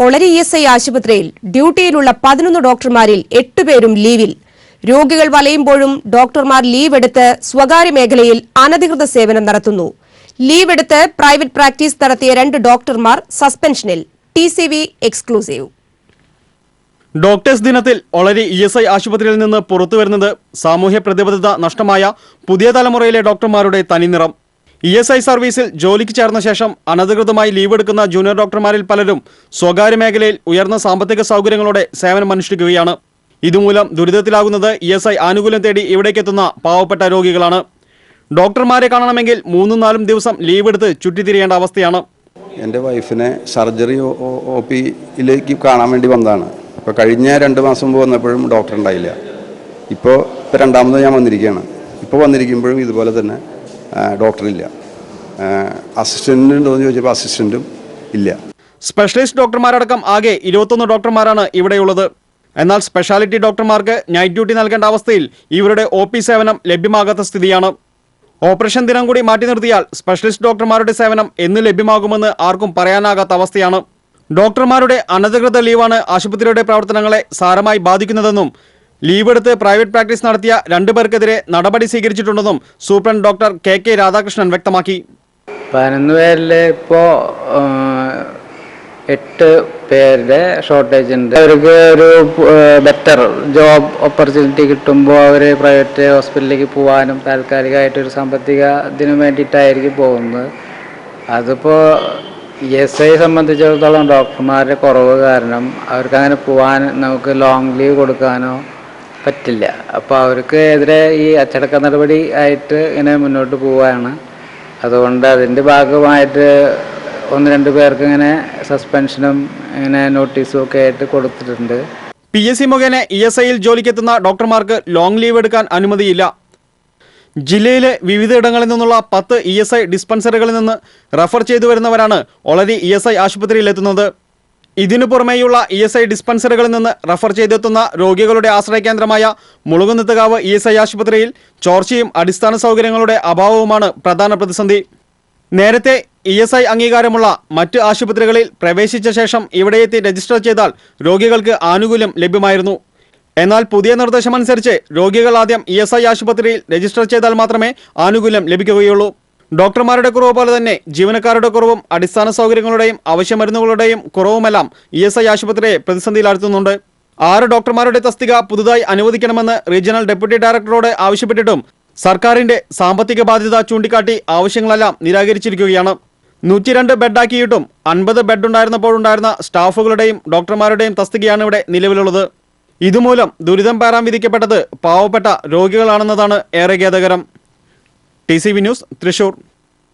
Olari ESI ആശുപത്രിയിൽ ഡ്യൂട്ടിയിലുള്ള 11 ഡോക്ടർമാരിൽ 8 പേരും ലീവിൽ. രോഗികൾ വലയുമ്പോഴും ഡോക്ടർമാർ ലീവ് എടുത്ത് സ്വകാര്യ മേഖലയിൽ അനധികൃത സേവനം നടത്തുന്നു. ലീവ് എടുത്ത് പ്രൈവറ്റ് പ്രാക്ടീസ് നടത്തിയ 2 ഡോക്ടർമാർ സസ്പെൻഷനിൽ. TCV exclusive. ഡോക്ടേഴ്സ് ദിനത്തിൽ ഒളരി ESI ആശുപത്രിയിൽ നിന്ന് പുറത്തുവരുന്നത് സാമൂഹ്യ പ്രതിബദ്ധത നഷ്ടമായ പുതിയ തലമുറയിലെ ഡോക്ടർമാരുടെ തനിനിറം. ESI സർവീസിൽ ജോലിക്ക് ചേർന്ന ശേഷം അനധികൃതമായി ലീവ് എടുക്കുന്ന ജൂനിയർ ഡോക്ടർമാരിൽ പലരും സ്വകാര്യ മേഖലയിൽ ഉയർന്ന സാമ്പത്തിക സൗകര്യങ്ങളോടെ സേവനമനുഷ്ഠിക്കുകയാണ്. ഇതുമൂലം ദുരിതത്തിലാകുന്നത് ESI ആനുകൂല്യം തേടി ഇവിടേക്കെത്തുന്ന പാവപ്പെട്ട രോഗികളാണ്. ഡോക്ടർമാരെ കാണണമെങ്കിൽ 3-4 ദിവസം ലീവ് എടുത്ത് ചുറ്റിത്തിരിയേണ്ട അവസ്ഥയാണ്. എൻ്റെ വൈഫിനെ സർജറി OPയിലേക്ക് കാണാൻ വേണ്ടി വന്നതാണ്. ഇപ്പോൾ കഴിഞ്ഞ 2 മാസം മുമ്പ് വന്നപ്പോഴും ഡോക്ടർ ഉണ്ടായില്ല. ഇപ്പോൾ രണ്ടാമത് ഞാൻ വന്നിരിക്കുകയാണ്. ഇപ്പോൾ വന്നിരിക്കുമ്പോഴും ഇതുപോലെ തന്നെ ഡോക്ടറില്ല. അസിസ്റ്റൻ്റ് ഉണ്ടോ എന്ന് ചോദിച്ചപ്പോൾ അസിസ്റ്റൻറ്റും ഇല്ല. സ്പെഷ്യലിസ്റ്റ് ഡോക്ടർമാരടക്കം ആകെ 21 ഡോക്ടർമാരാണ് ഇവിടെയുള്ളത്. എന്നാൽ സ്പെഷ്യാലിറ്റി ഡോക്ടർമാർക്ക് നൈറ്റ് ഡ്യൂട്ടി നൽകേണ്ട അവസ്ഥയിൽ ഇവരുടെ OP സേവനം ലഭ്യമാകാത്ത സ്ഥിതിയാണ്. ഓപ്പറേഷൻ ദിനം കൂടി മാറ്റി നിർത്തിയാൽ സ്പെഷ്യലിസ്റ്റ് ഡോക്ടർമാരുടെ സേവനം എന്ന് ലഭ്യമാകുമെന്ന് ആർക്കും പറയാനാകാത്ത അവസ്ഥയാണ്. ഡോക്ടർമാരുടെ അനധികൃത ലീവാണ് ആശുപത്രിയുടെ പ്രവർത്തനങ്ങളെ സാരമായി ബാധിക്കുന്നതെന്നും ലീവ് എടുത്ത് പ്രൈവറ്റ് പ്രാക്ടീസ് നടത്തിയ 2 പേർക്കെതിരെ നടപടി സ്വീകരിച്ചിട്ടുണ്ടെന്നും സൂപ്രണ്ട് ഡോക്ടർ KK രാധാകൃഷ്ണൻ വ്യക്തമാക്കി. 11 പേരിൽ ഇപ്പോൾ 8 പേരുടെ ഷോർട്ടേജ് ഉണ്ട്. അവർക്ക് ഒരു ബെറ്റർ ജോബ് ഓപ്പർച്യൂണിറ്റി കിട്ടുമ്പോൾ അവർ പ്രൈവറ്റ് ഹോസ്പിറ്റലിലേക്ക് പോകാനും താൽക്കാലികമായിട്ടൊരു സാമ്പത്തിക ഇതിനു വേണ്ടിയിട്ടായിരിക്കും പോകുന്നത്. അതിപ്പോൾ ESI സംബന്ധിച്ചിടത്തോളം ഡോക്ടർമാരുടെ കുറവ് കാരണം അവർക്ക് അങ്ങനെ പോകാൻ നമുക്ക് ലോങ് ലീവ് കൊടുക്കാനോ പറ്റില്ല. അപ്പോൾ അവർക്ക് എതിരെ ഈ അച്ചടക്ക നടപടി ആയിട്ട് ഇങ്ങനെ മുന്നോട്ട് പോവുകയാണ്. അതുകൊണ്ട് അതിൻ്റെ ഭാഗമായിട്ട് 1-2 പേർക്ക് ഇങ്ങനെ സസ്പെൻഷനും ഇങ്ങനെ നോട്ടീസും ഒക്കെ ആയിട്ട് കൊടുത്തിട്ടുണ്ട്. PSC മുഖേന ESIയിൽ ജോലിക്കെത്തുന്ന ഡോക്ടർമാർക്ക് ലോങ് ലീവ് എടുക്കാൻ അനുമതിയില്ല. ജില്ലയിലെ വിവിധയിടങ്ങളിൽ നിന്നുള്ള 10 ESI ഡിസ്പെൻസറികളിൽ നിന്ന് റഫർ ചെയ്തു വരുന്നവരാണ് ഒളരി ESI ആശുപത്രിയിൽ എത്തുന്നത്. ഇതിനു പുറമേയുള്ള ESI ഡിസ്പെൻസറികളിൽ നിന്ന് റഫർ ചെയ്തെത്തുന്ന രോഗികളുടെ ആശ്രയകേന്ദ്രമായ മുളുകുന്നത്തുകാവ് ESI ആശുപത്രിയിൽ ചോർച്ചയും അടിസ്ഥാന സൗകര്യങ്ങളുടെ അഭാവവുമാണ് പ്രധാന പ്രതിസന്ധി. നേരത്തെ ESI അംഗീകാരമുള്ള മറ്റ് ആശുപത്രികളിൽ പ്രവേശിച്ച ശേഷം ഇവിടെയെത്തി രജിസ്റ്റർ ചെയ്താൽ രോഗികൾക്ക് ആനുകൂല്യം ലഭ്യമായിരുന്നു. എന്നാൽ പുതിയ നിർദ്ദേശമനുസരിച്ച് രോഗികൾ ആദ്യം ESI ആശുപത്രിയിൽ രജിസ്റ്റർ ചെയ്താൽ മാത്രമേ ആനുകൂല്യം ലഭിക്കുകയുള്ളൂ. ഡോക്ടർമാരുടെ കുറവ് പോലെ തന്നെ ജീവനക്കാരുടെ കുറവും അടിസ്ഥാന സൗകര്യങ്ങളുടെയും അവശ്യമരുന്നുകളുടെയും കുറവുമെല്ലാം ESI ആശുപത്രിയെ പ്രതിസന്ധിയിലാഴ്ത്തുന്നുണ്ട്. 6 ഡോക്ടർമാരുടെ തസ്തിക പുതുതായി അനുവദിക്കണമെന്ന് റീജിയണൽ ഡെപ്യൂട്ടി ഡയറക്ടറോട് ആവശ്യപ്പെട്ടിട്ടും സർക്കാരിന്റെ സാമ്പത്തിക ബാധ്യത ചൂണ്ടിക്കാട്ടി ആവശ്യങ്ങളെല്ലാം നിരാകരിച്ചിരിക്കുകയാണ്. 102 ബെഡാക്കിയിട്ടും 50 ബെഡ് ഉണ്ടായിരുന്നപ്പോഴുണ്ടായിരുന്ന സ്റ്റാഫുകളുടെയും ഡോക്ടർമാരുടെയും തസ്തികയാണ് ഇവിടെ നിലവിലുള്ളത്. ഇതുമൂലം ദുരിതം പേറാൻ വിധിക്കപ്പെട്ടത് പാവപ്പെട്ട രോഗികളാണെന്നതാണ് ഏറെ ഖേദകരം. TCV news, Thrissur.